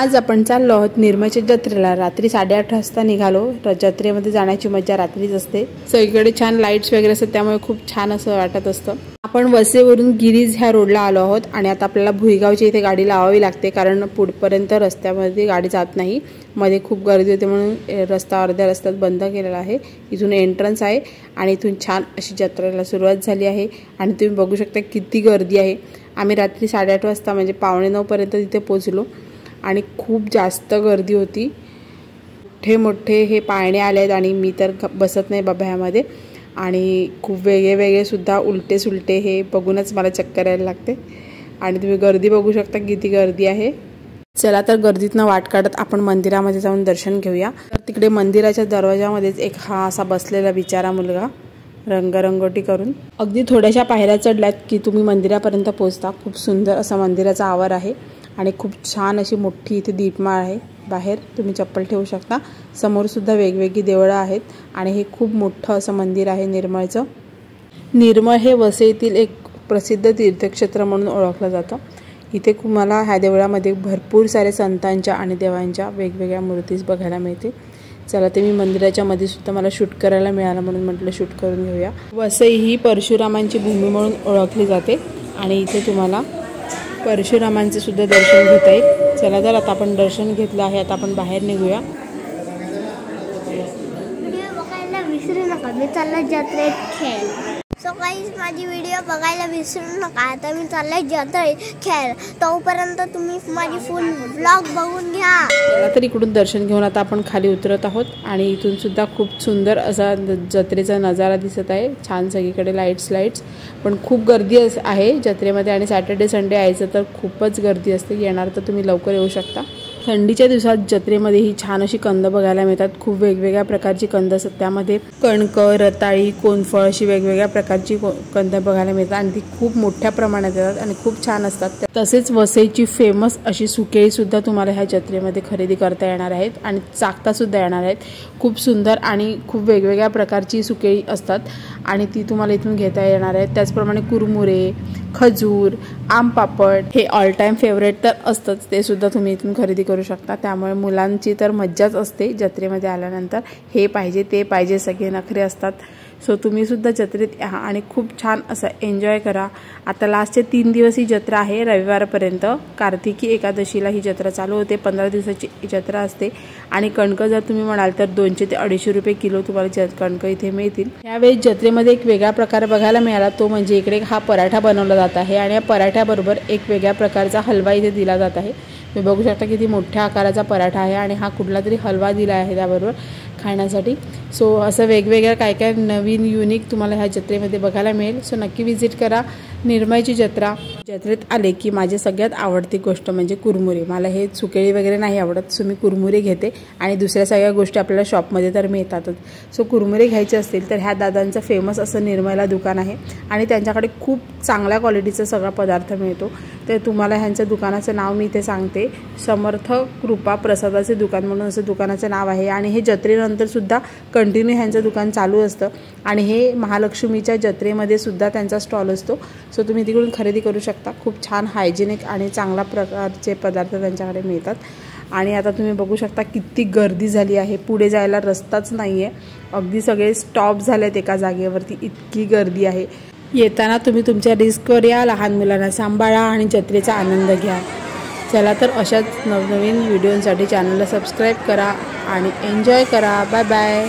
आज आपण चाललो आहोत निर्मळच्या जत्रेला। रात्री 8:30 वाजता निघालो। जत्रेमध्ये जाण्याची मजा रात्रीच असते। सगळीकडे छान लाईट्स वगैरे असतात, त्यामुळे खूप छान असं वाटत असतं। आपण वसेवरून गिरीज ह्या रोडला आलो आहोत आणि आता आपल्याला भुईगावच्या इथे गाडी लावावी लागते, कारण पुढपर्यंत रस्त्यामध्ये गाडी जात नाही। मध्ये खूप गर्दी होते म्हणून रस्ता अर्ध्या रस्त्यात बंद केलेला आहे। इथून एंट्रन्स आहे आणि इथून छान अशी जत्रेला सुरुवात झाली आहे आणि तुम्ही बघू शकता किती गर्दी आहे। आम्ही रात्री 8:30 वाजता म्हणजे 8:45 पर्यंत तिथे पोहोचलो आणि खूप जास्त गर्दी होती। मोठे हे पाळणे आलेत आणि मी तर बसत नाही बाबा ह्यामध्ये, आणि खूप वेगळे सुद्धा उलटे सुलटे हे बघूनच मला चक्कर यायला लागते। आणि तुम्ही गर्दी बघू शकता किती गर्दी आहे। चला तर गर्दीतनं वाट काढत आपण मंदिरामध्ये जाऊन दर्शन घेऊया। तर तिकडे मंदिराच्या दरवाजामध्येच एक हा असा बसलेला बिचारा मुलगा रंगरंगोटी करून, अगदी थोड्याशा पायऱ्या चढल्यात की तुम्ही मंदिरापर्यंत पोहोचता। खूप सुंदर असा मंदिराचा आवार आहे आणि खूप छान अशी मोठी इथे दीपमाळ आहे। बाहेर तुम्ही चप्पल ठेवू शकता। समोर सुद्धा वेगवेगळी देवळं आहेत आणि हे खूप मोठं असं मंदिर आहे निर्मळचं। निर्मळ हे वसई येथील एक प्रसिद्ध तीर्थक्षेत्र म्हणून ओळखलं जातं। इथे तुम्हाला ह्या देवळामध्ये भरपूर सारे संतांच्या आणि देवांच्या वेगवेगळ्या मूर्तीज बघायला मिळतील। चला ते मी मंदिराच्या मध्ये सुद्धा मला शूट करायला मिळालं म्हणून म्हटलं शूट करून घेऊया। वसई ही परशुरामांची भूमी म्हणून ओळखली जाते आणि इथे तुम्हाला परशुरामांचे सुद्धा दर्शन घेता येईल। चला तर आता आपण दर्शन घेतलं आहे, आता आपण बाहेर निघूया। व्हिडिओ बघायला विसरू नका, मी चालले जत्रेत खेळ। सो गाईज माझी व्हिडिओ बघायला विसरू नका, आता मी चालले जत्रेत खेळ। तोपर्यंत तुम्ही माझी फुल व्लॉग बघून घ्या। चला तर इकडून दर्शन घेऊन आता आपण खाली उतरत आहोत आणि इथून सुद्धा खूप सुंदर असा जत्रेचा नजारा दिसत आहे। छान सगळीकडे लाईट्स पण खूप गर्दी आहे जत्रेमध्ये आणि सॅटर्डे संडे यायचं तर खूपच गर्दी असते। येणार तर तुम्ही लवकर येऊ शकता। थंडीच्या दिवसात जत्रेमध्ये ही छान अशी कंद बघायला मिळतात। खूप वेगवेगळ्या प्रकारची कंद असतात, त्यामध्ये कणक, रताळी, कोनफळ अशी वेगवेगळ्या प्रकारची कंद बघायला मिळतात आणि ती खूप मोठ्या प्रमाणात येतात आणि खूप छान असतात। तसेच वसईची फेमस अशी सुकेळी सुद्धा तुम्हाला ह्या जत्रेमध्ये खरेदी करता येणार आहेत आणि चाकता सुद्धा येणार आहेत। खूप सुंदर आणि खूप वेगवेगळ्या प्रकारची सुकेळी असतात आणि ती तुम्हाला इथून घेता येणार आहेत। त्याचप्रमाणे कुरमुरे, खजूर, आम पापड हे ऑल टाइम फेवरेट तर असतंच, ते सुद्धा तुम्ही इथून खरेदी करू शकता। त्यामुळे मुलांची तर मज्जाच असते जत्रेमध्ये आल्यानंतर। हे पाहिजे ते पाहिजे सगळे नखरे असतात। सो तुम्ही सुद्धा जत्रेत या आणि खूप छान असं एन्जॉय करा। आता लास्टचे 3 दिवस ही जत्रा आहे, रविवारपर्यंत। कार्तिकी एकादशीला ही जत्रा चालू होते। 15 दिवसाची जत्रा असते आणि कणक जर तुम्ही म्हणाल तर 200 ते 250 रुपये किलो तुम्हाला कणक इथे मिळतील। यावेळी जत्रेमध्ये एक वेगळा प्रकार बघायला मिळाला, तो म्हणजे इकडे हा पराठा बनवला जात आहे आणि या पराठ्याबरोबर एक वेगळ्या प्रकारचा हलवा इथे दिला जात आहे। तुम्ही बघू शकता किती मोठ्या आकाराचा पराठा आहे आणि हा कुठला तरी हलवा दिला आहे त्याबरोबर खाण्यासाठी। सो असं वेगवेगळ्या काय नवीन युनिक तुम्हाला ह्या जत्रेमध्ये बघायला मिळेल। सो नक्की विजिट करा निर्मळची जत्रा। जत्रेत आले की माझी सगळ्यात आवडती गोष्ट म्हणजे कुरमुरे। मला हे सुकेळी वगैरे नाही आवडत, सो मी कुरमुरे घेते आणि दुसऱ्या सगळ्या गोष्टी आपल्याला शॉपमध्ये तर मिळतातच। सो कुरमुरे घ्यायचे असतील तर ह्या दादांचं फेमस असं निर्मळला दुकान आहे आणि त्यांच्याकडे खूप चांगल्या क्वालिटीचा सगळा पदार्थ मिळतो। तर तुम्हाला ह्यांच्या दुकानाचं नाव मी इथे सांगते, समर्थ कृपा प्रसादाचे दुकान म्हणून असं दुकानाचं नाव आहे आणि हे जत्रेनंतर सुद्धा कंटिन्यू ह्यांचं दुकान चालू असतं आणि हे महालक्ष्मीच्या जत्रेमध्ये सुद्धा त्यांचा स्टॉल असतो। सो तुम्ही तिकडून खरेदी करू शकता। खूप छान हायजेनिक आणि चांगल्या प्रकारचे पदार्थ त्यांच्याकडे मिळतात आणि आता तुम्ही बघू शकता किती गर्दी झाली आहे, पुढे जायला रस्ताच नाही आहे। अगदी सगळे स्टॉप झालेत एका जागेवरती, इतकी गर्दी आहे। येताना तुम्ही तुमच्या रिस्कवर या, लहान मुलांना सांभाळा आणि जत्रेचा आनंद घ्या। चला तर अशाच नवनवीन व्हिडिओसाठी चॅनलला सबस्क्राईब करा आणि एन्जॉय करा। Bye bye.